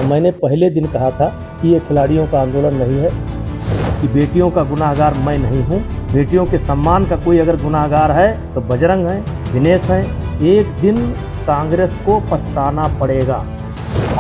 तो मैंने पहले दिन कहा था कि ये खिलाड़ियों का आंदोलन नहीं है, कि बेटियों का गुनाहगार मैं नहीं हूँ। बेटियों के सम्मान का कोई अगर गुनाहगार है तो बजरंग है, दिनेश है। एक दिन कांग्रेस को पछताना पड़ेगा।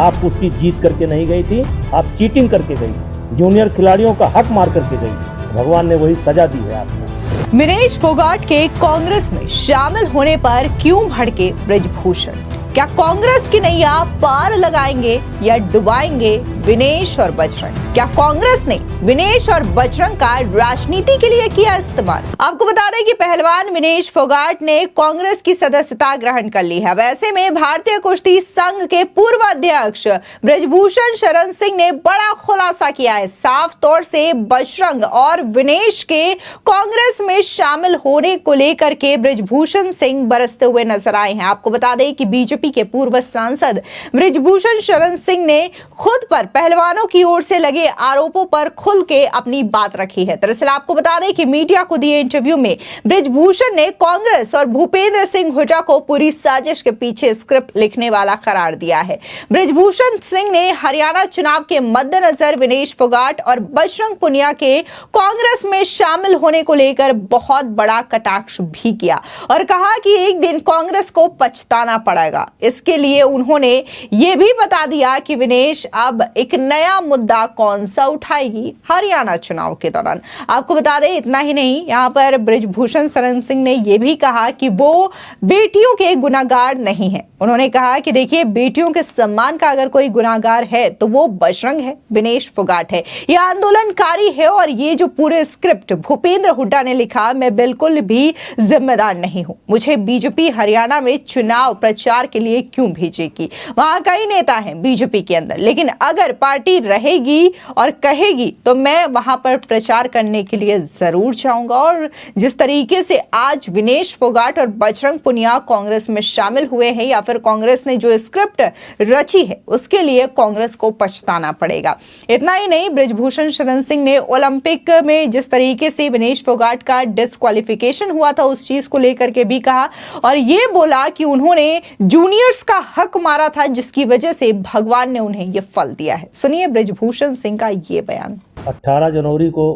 आप उसकी जीत करके नहीं गई थी, आप चीटिंग करके गई, जूनियर खिलाड़ियों का हक मार करके गई। भगवान ने वही सजा दी है आपको। विनेश फोगाट के कांग्रेस में शामिल होने पर क्यों भड़के ब्रजभूषण? क्या कांग्रेस की नैया पार लगाएंगे या डुबाएंगे विनेश और बजरंग? क्या कांग्रेस ने विनेश और बजरंग का राजनीति के लिए किया इस्तेमाल? आपको बता दें कि पहलवान विनेश फोगाट ने कांग्रेस की सदस्यता ग्रहण कर ली है। वैसे में भारतीय कुश्ती संघ के पूर्व अध्यक्ष ब्रजभूषण शरण सिंह ने बड़ा खुलासा किया है। साफ तौर से बजरंग और विनेश के कांग्रेस में शामिल होने को लेकर के ब्रजभूषण सिंह बरसते हुए नजर आए हैं। आपको बता दें कि बीजेपी के पूर्व सांसद ब्रजभूषण शरण सिंह ने खुद पर पहलवानों की ओर से लगे आरोपों पर खुल के अपनी बात रखी है। दरअसल आपको बता दें कि मीडिया को दिए इंटरव्यू में ब्रजभूषण ने कांग्रेस और भूपेंद्र सिंह हुड्डा को पूरी साजिश के पीछे स्क्रिप्ट लिखने वाला करार दिया है। ब्रजभूषण सिंह ने हरियाणा चुनाव के मद्देनजर विनेश फोगाट और बजरंग पुनिया के कांग्रेस में शामिल होने को लेकर बहुत बड़ा कटाक्ष भी किया और कहा कि एक दिन कांग्रेस को पछताना पड़ेगा। इसके लिए उन्होंने यह भी बता दिया कि विनेश अब एक नया मुद्दा कौन सा उठाएगी हरियाणा चुनाव के दौरान। आपको बता दें इतना ही नहीं, यहां पर ब्रजभूषण शरण सिंह ने यह भी कहा कि वो बेटियों के गुनाहगार नहीं है। उन्होंने कहा कि देखिए, बेटियों के सम्मान का अगर कोई गुनाहगार है तो वो बजरंग है, विनेश फोगाट है, ये आंदोलनकारी है। और ये जो पूरे स्क्रिप्ट भूपेंद्र हुड्डा ने लिखा, मैं बिल्कुल भी जिम्मेदार नहीं हूं। मुझे बीजेपी हरियाणा में चुनाव प्रचार के लिए क्यों भेजेगी? वहां कई नेता हैं बीजेपी के अंदर, लेकिन अगर पार्टी रहेगी और कहेगी तो मैं वहां पर प्रचार करने के लिए जरूर जाऊंगा। और जिस तरीके से आज विनेश फोगाट और बजरंग पुनिया कांग्रेस में शामिल हुए हैं, या फिर कांग्रेस ने जो स्क्रिप्ट रची है, उसके लिए कांग्रेस को पछताना पड़ेगा। इतना ही नहीं, ब्रजभूषण शरण सिंह ने ओलंपिक में जिस तरीके से विनेश फोगाट का डिस्क्वालिफिकेशन हुआ था, उस चीज को लेकर के भी कहा और ये बोला कि उन्होंने जूनियर्स का हक मारा था, जिसकी वजह से भगवान ने उन्हें यह फल दिया है। सुनिए ब्रजभूषण सिंह का ये बयान। 18 जनवरी को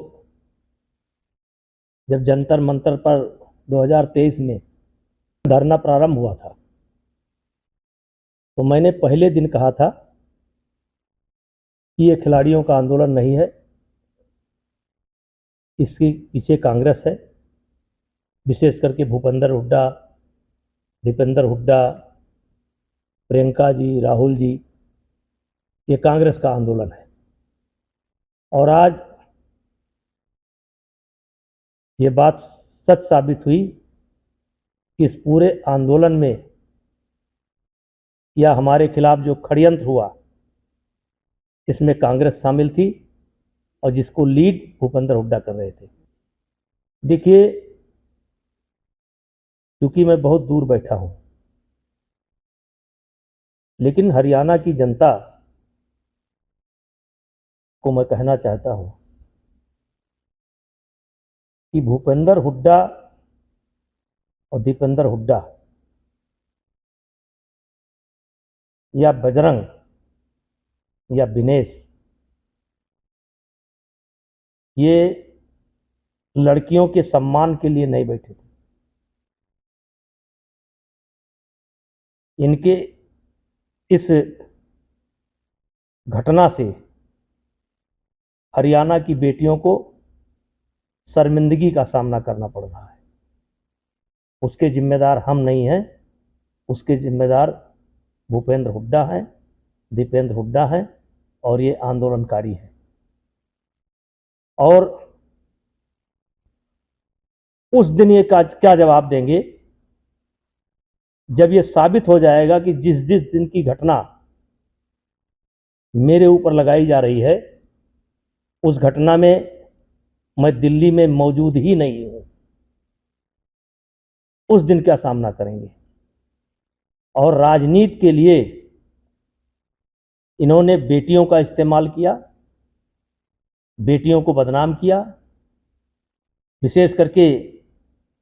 जब जंतर मंतर पर 2023 में धरना प्रारंभ हुआ था, तो मैंने पहले दिन कहा था कि ये खिलाड़ियों का आंदोलन नहीं है, इसके पीछे कांग्रेस है। विशेष करके भूपेंद्र हुड्डा, दीपेंद्र हुड्डा, प्रियंका जी, राहुल जी, ये कांग्रेस का आंदोलन है। और आज ये बात सच साबित हुई कि इस पूरे आंदोलन में या हमारे खिलाफ जो षड्यंत्र हुआ, इसमें कांग्रेस शामिल थी और जिसको लीड भूपेंद्र हुड्डा कर रहे थे। देखिए, क्योंकि मैं बहुत दूर बैठा हूं, लेकिन हरियाणा की जनता को मैं कहना चाहता हूं कि भूपेंद्र हुड्डा और दीपेंद्र हुड्डा या बजरंग या विनेश, ये लड़कियों के सम्मान के लिए नहीं बैठे थे। इनके इस घटना से हरियाणा की बेटियों को शर्मिंदगी का सामना करना पड़ रहा है। उसके जिम्मेदार हम नहीं हैं, उसके जिम्मेदार भूपेंद्र हुड्डा हैं, दीपेंद्र हुड्डा हैं और ये आंदोलनकारी हैं। और उस दिन ये क्या जवाब देंगे जब ये साबित हो जाएगा कि जिस जिस दिन की घटना मेरे ऊपर लगाई जा रही है, उस घटना में मैं दिल्ली में मौजूद ही नहीं हूं। उस दिन क्या सामना करेंगे? और राजनीति के लिए इन्होंने बेटियों का इस्तेमाल किया, बेटियों को बदनाम किया, विशेष करके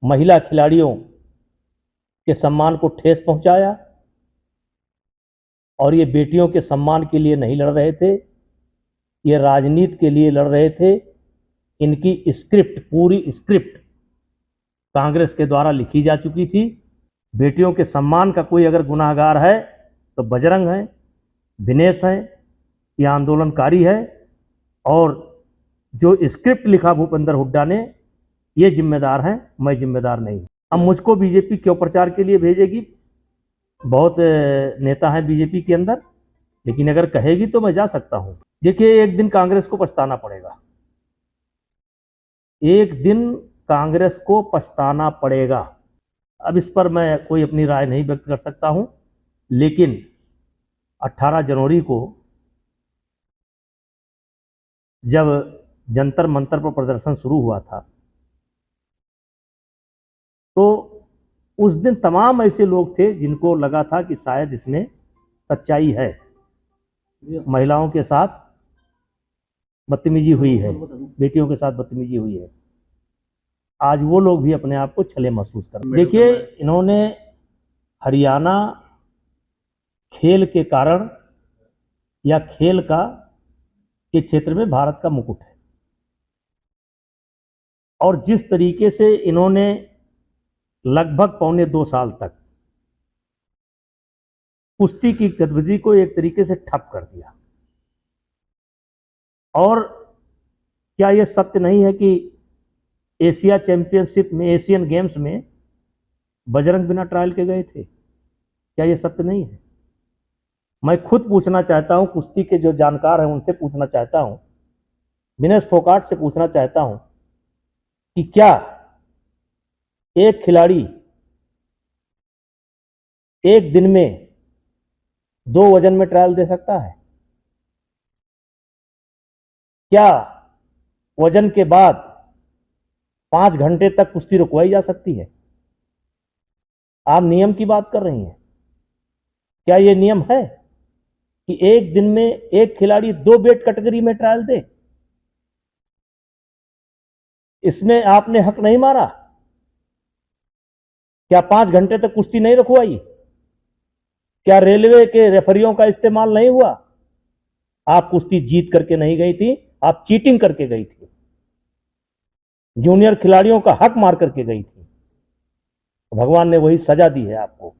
महिला खिलाड़ियों के सम्मान को ठेस पहुंचाया। और ये बेटियों के सम्मान के लिए नहीं लड़ रहे थे, ये राजनीति के लिए लड़ रहे थे। इनकी स्क्रिप्ट, पूरी स्क्रिप्ट कांग्रेस के द्वारा लिखी जा चुकी थी। बेटियों के सम्मान का कोई अगर गुनाहगार है तो बजरंग है, दिनेश है, ये आंदोलनकारी है। और जो स्क्रिप्ट लिखा भूपेंद्र हुड्डा ने, ये जिम्मेदार हैं, मैं जिम्मेदार नहीं। अब मुझको बीजेपी क्यों प्रचार के लिए भेजेगी? बहुत नेता हैं बीजेपी के अंदर, लेकिन अगर कहेगी तो मैं जा सकता हूं। देखिए, एक दिन कांग्रेस को पछताना पड़ेगा, एक दिन कांग्रेस को पछताना पड़ेगा। अब इस पर मैं कोई अपनी राय नहीं व्यक्त कर सकता हूं, लेकिन 18 जनवरी को जब जंतर मंतर पर प्रदर्शन शुरू हुआ था, तो उस दिन तमाम ऐसे लोग थे जिनको लगा था कि शायद इसमें सच्चाई है, महिलाओं के साथ बदतमीजी हुई है, बेटियों के साथ बदतमीजी हुई है। आज वो लोग भी अपने आप को छले महसूस कर। देखिए, इन्होंने हरियाणा खेल के कारण या खेल का के क्षेत्र में भारत का मुकुट है, और जिस तरीके से इन्होंने लगभग 1.25 साल तक कुश्ती की गतिविधि को एक तरीके से ठप कर दिया। और क्या यह सत्य नहीं है कि एशिया चैंपियनशिप में, एशियन गेम्स में बजरंग बिना ट्रायल के गए थे? क्या यह सत्य नहीं है? मैं खुद पूछना चाहता हूं, कुश्ती के जो जानकार हैं उनसे पूछना चाहता हूं, विनेश फोगाट से पूछना चाहता हूं कि क्या एक खिलाड़ी एक दिन में 2 वजन में ट्रायल दे सकता है? क्या वजन के बाद 5 घंटे तक कुश्ती रुकवाई जा सकती है? आप नियम की बात कर रही हैं। क्या यह नियम है कि एक दिन में एक खिलाड़ी 2 वेट कैटेगरी में ट्रायल दे? इसमें आपने हक नहीं मारा? क्या 5 घंटे तक कुश्ती नहीं रुकवाई? क्या रेलवे के रेफरियों का इस्तेमाल नहीं हुआ? आप कुश्ती जीत करके नहीं गई थी, आप चीटिंग करके गई थी, जूनियर खिलाड़ियों का हक मार करके गई थी। भगवान ने वही सजा दी है आपको।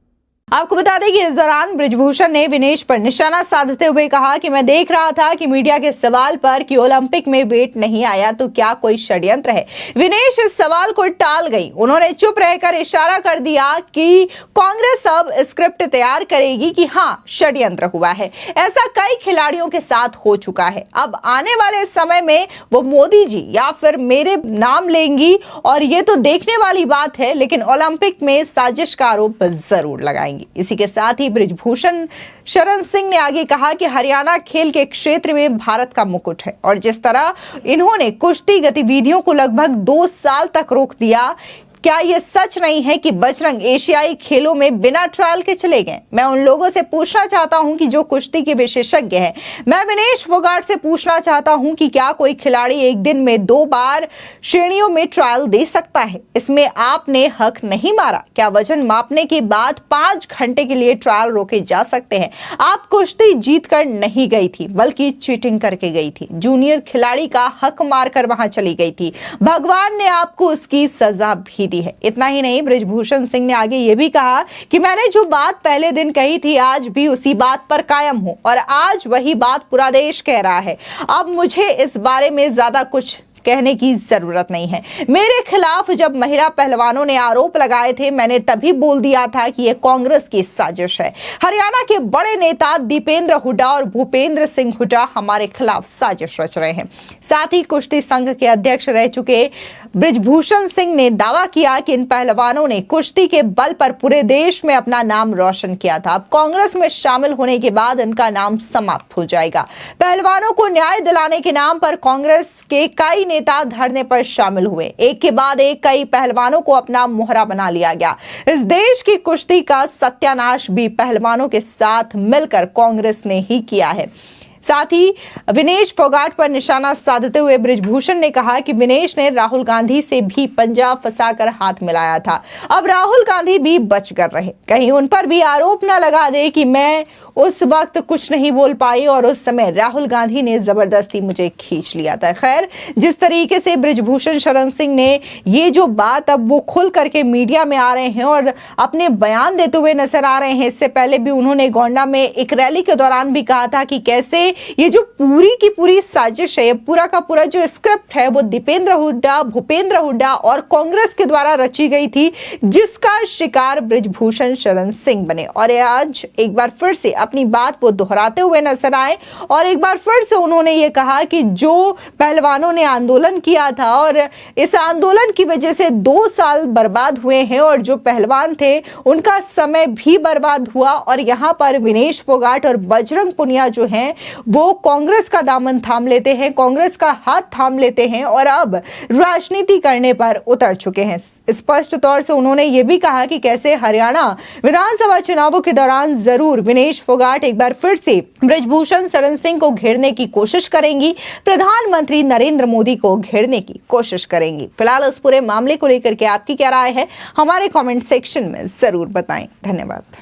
आपको बता दें कि इस दौरान बृजभूषण ने विनेश पर निशाना साधते हुए कहा कि मैं देख रहा था कि मीडिया के सवाल पर कि ओलंपिक में वेट नहीं आया तो क्या कोई षड्यंत्र है। विनेश इस सवाल को टाल गई। उन्होंने चुप रहकर इशारा कर दिया कि कांग्रेस अब स्क्रिप्ट तैयार करेगी कि हाँ, षड्यंत्र हुआ है। ऐसा कई खिलाड़ियों के साथ हो चुका है। अब आने वाले समय में वो मोदी जी या फिर मेरे नाम लेंगी और ये तो देखने वाली बात है, लेकिन ओलंपिक में साजिश का आरोप जरूर लगाएंगी। इसी के साथ ही बृजभूषण शरण सिंह ने आगे कहा कि हरियाणा खेल के क्षेत्र में भारत का मुकुट है, और जिस तरह इन्होंने कुश्ती गतिविधियों को लगभग 2 साल तक रोक दिया, क्या यह सच नहीं है कि बजरंग एशियाई खेलों में बिना ट्रायल के चले गए? मैं उन लोगों से पूछना चाहता हूं कि जो कुश्ती के विशेषज्ञ हैं। मैं विनेश फोगाट से पूछना चाहता हूं कि क्या कोई खिलाड़ी एक दिन में 2 बार श्रेणियों में ट्रायल दे सकता है? इसमें आपने हक नहीं मारा। क्या वजन मापने के बाद 5 घंटे के लिए ट्रायल रोके जा सकते हैं? आप कुश्ती जीत कर नहीं गई थी, बल्कि चीटिंग करके गई थी। जूनियर खिलाड़ी का हक मारकर वहां चली गई थी। भगवान ने आपको उसकी सजा भी है। इतना ही नहीं, बृजभूषण सिंह ने आगे यह भी कहा कि मैंने जो बात पहले दिन कही थी, आज भी उसी बात पर कायम हूं, और आज वही बात पूरा देश कह रहा है। अब मुझे इस बारे में ज्यादा कुछ कहने की जरूरत नहीं है। मेरे खिलाफ जब महिला पहलवानों ने आरोप लगाए थे, मैंने तभी बोल दिया था कि यह कांग्रेस की साजिश है। हरियाणा के बड़े नेता दीपेंद्र हुड्डा और भूपेंद्र सिंह हुड्डा हमारे खिलाफ साजिश रच रहे हैं। साथ ही कुश्ती संघ के अध्यक्ष रह चुके बृजभूषण सिंह ने दावा किया कि इन पहलवानों ने कुश्ती के बल पर पूरे देश में अपना नाम रोशन किया था। अब कांग्रेस में शामिल होने के बाद इनका नाम समाप्त हो जाएगा। पहलवानों को न्याय दिलाने के नाम पर कांग्रेस के कई नेता धरने पर शामिल हुए। एक के बाद एक कई पहलवानों को अपना मोहरा बना लिया गया। इस देश की कुश्ती का सत्यानाश भी पहलवानों के साथ मिलकर कांग्रेस ने ही किया है। साथ ही विनेश फोगाट पर निशाना साधते हुए बृजभूषण ने कहा कि विनेश ने राहुल गांधी से भी पंजा फंसाकर हाथ मिलाया था। अब राहुल गांधी भी बच कर रहे, कहीं उन पर भी आरोप न लगा दे कि मैं उस वक्त कुछ नहीं बोल पाई और उस समय राहुल गांधी ने जबरदस्ती मुझे खींच लिया था। खैर, जिस तरीके से बृजभूषण शरण सिंह ने ये जो बात अब वो खुल करके मीडिया में आ रहे हैं और अपने बयान देते हुए नजर आ रहे हैं, इससे पहले भी उन्होंने गोंडा में एक रैली के दौरान भी कहा था कि कैसे ये जो पूरी की पूरी साजिश है, पूरा का पूरा जो स्क्रिप्ट है वो दीपेंद्र हुड्डा, भूपेंद्र हुड्डा और कांग्रेस के द्वारा रची गई थी, जिसका शिकार बृजभूषण शरण सिंह बने। और आज एक बार फिर से अपनी बात वो दोहराते हुए नजर आए और एक बार फिर से उन्होंने ये कहा कि जो पहलवानों ने आंदोलन किया था और इस आंदोलन की वजह से 2 साल बर्बाद हुए हैं और जो पहलवान थे उनका समय भी बर्बाद हुआ और यहां पर विनेश फोगाट और बजरंग पुनिया जो हैं वो कांग्रेस का दामन थाम लेते हैं, कांग्रेस का हाथ थाम लेते हैं और अब राजनीति करने पर उतर चुके हैं। स्पष्ट तौर से उन्होंने ये भी कहा कि कैसे हरियाणा विधानसभा चुनावों के दौरान जरूर विनेश फोगाट एक बार फिर से बृजभूषण शरण सिंह को घेरने की कोशिश करेंगी, प्रधानमंत्री नरेंद्र मोदी को घेरने की कोशिश करेंगी। फिलहाल इस पूरे मामले को लेकर के आपकी क्या राय है, हमारे कमेंट सेक्शन में जरूर बताएं। धन्यवाद।